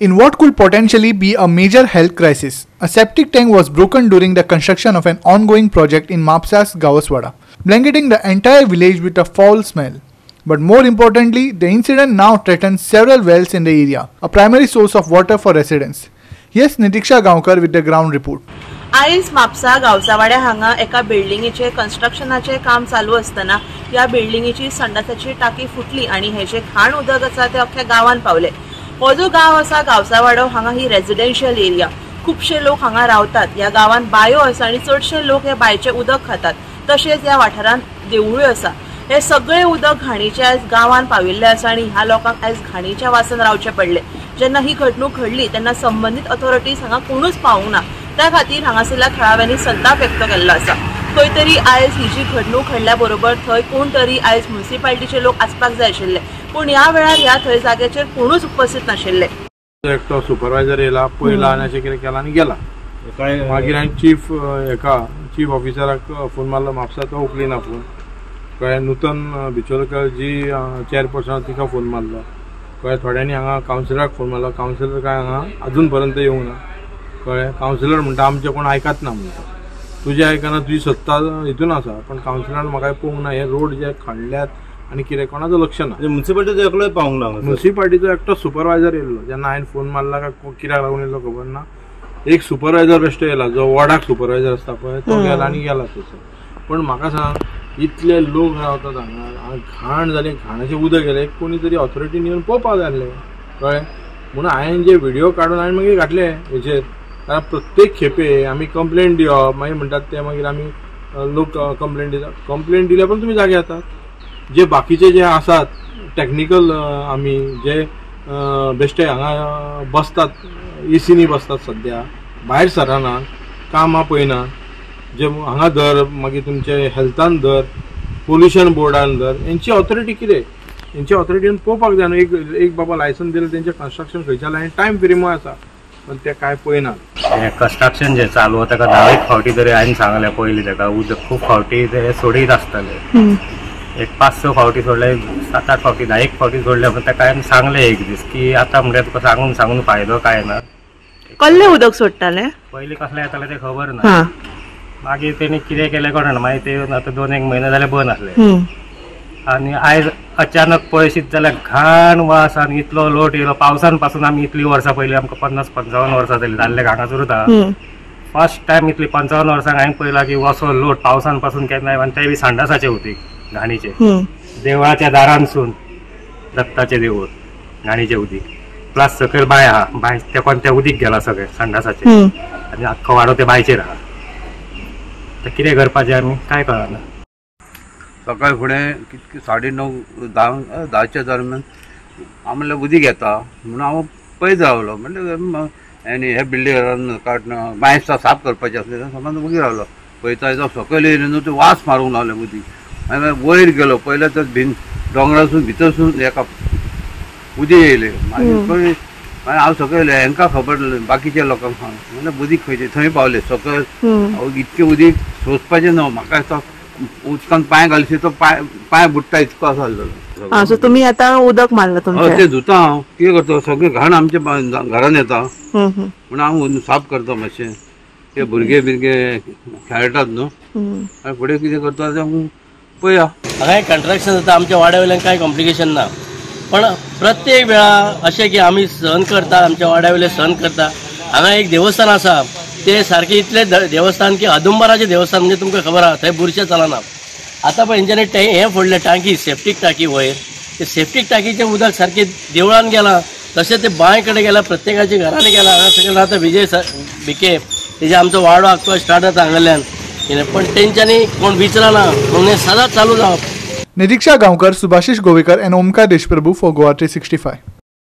In what could potentially be a major health crisis, a septic tank was broken during the construction of an ongoing project in Mapsa's Gawaswada, blanketing the entire village with a foul smell. But more importantly, the incident now threatens several wells in the area, a primary source of water for residents. Here's Nitiksha Gaonkar with the ground report. आयज म्हापसा गावसावाड्या हांगा एका बिल्डिंगेचे कन्स्ट्रक्शनाचे काम चालू असताना या बिल्डिंगेची संडासाची टाकी फुटली आणि हे जे घाण उदक आसा ते अख्ख्या गावान पावले. हो जो गाव आसा गावसावाडो हांगा ही रेजिडेन्शियल एरिया, खूपशे लोक हांगा रावतात. या गावान बायो आसा आणि चडशे लोक हे बायचे उदक खातात. तसेच या वाठारात देवळूय आसा. हे सगळे उदक घाणीचे आज गावान पाविल्ले आसा आणि ह्या लोकांक आज घाणीच्या वासान रावचे पडले. जेन्ना ही घडणूक घडली तेन्ना संबंधित अथॉरिटीज हांगा कोणूच पावूंक ना. त्या खातीर हांगासरल्या थळाव्यांनी संताप व्यक्त केल्लो आसा. खंय तरी आयज ही जी घडणूक घडल्या बरोबर थंय कोण तरी आयज म्युनिसिपालिटीचे लोक आसपाक जाय आशिल्ले, पूण ह्या वेळार ह्या थंय जाग्याचेर कोणूच उपस्थित नाशिल्ले. एकटो सुपरवायझर येला, पळयला आनी अशें कितें केलां आनी गेला. मागीर हांवें चीफ ऑफिसराक फोन मारलो, म्हापसा तो उखलिना फोन. कळ्ळें. नूतन बिचोलकर जी चेअरपर्सन तिका फोन मारलो. कळ्ळें. थोड्यांनी हांगा कावन्सिलराक फोन मारलो. कावन्सिलर काय हांगा अजून पर्यंत येवंक ना. कळ्ळें. कावन्सिलर म्हणटा आमचे कोण आयकत ना म्हणटा. तुजें आयकना, तुजी सत्ता हितून आसा, पण कावन्सिलरान म्हाका पळोवंक ना. हे रोड जे खणल्यात आनी कितें कोणाचो लक्ष ना. म्युनिसिपालिटीचो एकलोय पावूंक ना. म्युनिसिपालिटीचो एकटो सुपरवायझर येयल्लो. जेन्ना हांवें फोन मारला काय कित्याक लागून येयल्लो खबर ना. एक सुपरवायझर बेश्टो येयला, जो वॉर्डाक सुपरवायझर आसता पळय, तो गेला आनी गेला थंयसर. पण म्हाका सांग, इतले लोक रावतात हांगा, घाण जाली, घाणाचें उदक गेलें. कोणी तरी ऑथॉरिटीन येवन पळोवपाक जाय आसलें. कळ्ळें. म्हणून हांवें जे व्हिडिओ काडून हांवें मागीर घातले हेचेर. कारण प्रत्येक खेपे आमी कंप्लेंट दिवप, मागीर म्हणटात ते मागीर आमी लोक कंप्लेंट दितात. कंप्लेंट दिल्या पण तुमी जागे येतात. जे बाकीचे जे आसात टेक्निकल, आमी जे बेश्टे हांगा बसतात, एसीनी बसतात सद्या, भायर सरनात, कामां पळयनात. जे हांगा धर, मागीर तुमचे हेल्थान धर, पोल्युशन बोर्डान धर, हेंची ऑथॉरिटी कितें? हेंची ऑथॉरिटीन पळोवपाक जाय न्हू. एक बाबा लायसन दिलें तेंचें कन्स्ट्रक्शन खंयच्या लायन टायम पिरियड आसा, पण ते काय पळयनात. कन्स्ट्रक्शन जे चालू ताका 10 फावटी तरी हांवें सांगलें पयलीं ताका. उदक खूब फावटी ते सोडीत आसताले. एक 5-6 फावटी सोडले, 7-8 फावटी, 10 फावटी सोडले. पण ताका हांवें सांगलें एक दीस की आतां म्हणजे तुका सांगून फायदो काय ना. कसले उदक सोडटाले पयलीं कसलें येतालें तें खबर ना. मागीर तेणी कितें केलें कळना. मागीर ते आतां 2-1 म्हयने जाले बंद आसले. आनी आयज अचानक पळयशीत जाल्यार घाण वास आनी इतलो लोट येयलो. पावसान पासून आमी इतली वर्सां पयलीं आमकां 50-55 वर्सां जालीं जाल्ले हांगासर उरता. फर्स्ट टायम इतली 55 वर्सांक हांवें पळयलां की असो लोट पावसान पासून केन्ना. आनी तेय बी संडासाचे उदीक घाणीचे. देवळाच्या दारांसून दत्ताचें देवूळ, घाणीचें उदीक. प्लस सकयल बांय आहा, बांय ते उदीक गेलां सगळें संडासाचें. आनी आख्खो वाडो ते बांयचेर आहा. तर कितें करपाचें आमी काय कळना. सकाळी फुडें कितके 9:30-10च्या दरम्यान हांव म्हणलें उदीक येता म्हणून हांव पळयत रावलो. म्हणल्यार आनी हे बिल्डिंगान काडना बांय साफ करपाचें आसलें समज उगी रावलो. पळयता येता सकयल येयलें न्हू, ते वास मारूंक लागलें उदीक. हांवें वयर गेलो, पयलें तर दोंगरासून भितरसून हेका उदीक येयलें. मागीर हांव सकयल हेंकां खबर बाकीच्या लोकांक सांग म्हणल्यार उदीक खंयचें थंय पावलें सकयल. इतकें उदीक सोंसपाचें न्हू. म्हाका उदकान पांय घालचे तो पांय बुडटा इतको आसा. सो तुमी आतां उदक मारला तुमचें? ते धुता हांव. कितें करता, सगळें घाण आमच्या घरान येता म्हणून हांव साफ करता मातशें. ते भुरगे खेळटात न्हू. आनी फुडें कितें करता तें पळया. हांगा कंस्ट्रक्शन जाता आमच्या वाड्या वयल्यान कांय कॉम्प्लिकेशन ना. पण प्रत्येक वेळा अशें की आमी सहन करता, आमच्या वाड्या वयले सहन करता. हांगा एक देवस्थान आसा, ते सारखे इतले देवस्थान की अदुंबराचें देवस्थान. म्हणजे तुमकां खबर आहा थंय बुरशें चलना. आतां पळय हेंच्यांनी हें फोडलें टाकी, सेप्टीक टाकी वयर. ते सेप्टीक टाकीचें उदक सारकें देवळान गेलां, तशें ते बांय कडेन गेलां, प्रत्येकाच्या घरांनी गेलां. हांगा सकयल रावता विजय बिके, तेजे आमचो वाडो आख्खो स्टार्ट जाता हांगाल्यान. पण तेंच्यांनी कोण विचारना म्हणून हें सदांच चालू जावप. Nitiksha Gaonkar, Subhashish Govekar and Omkar Deshprabhu for Goa 365.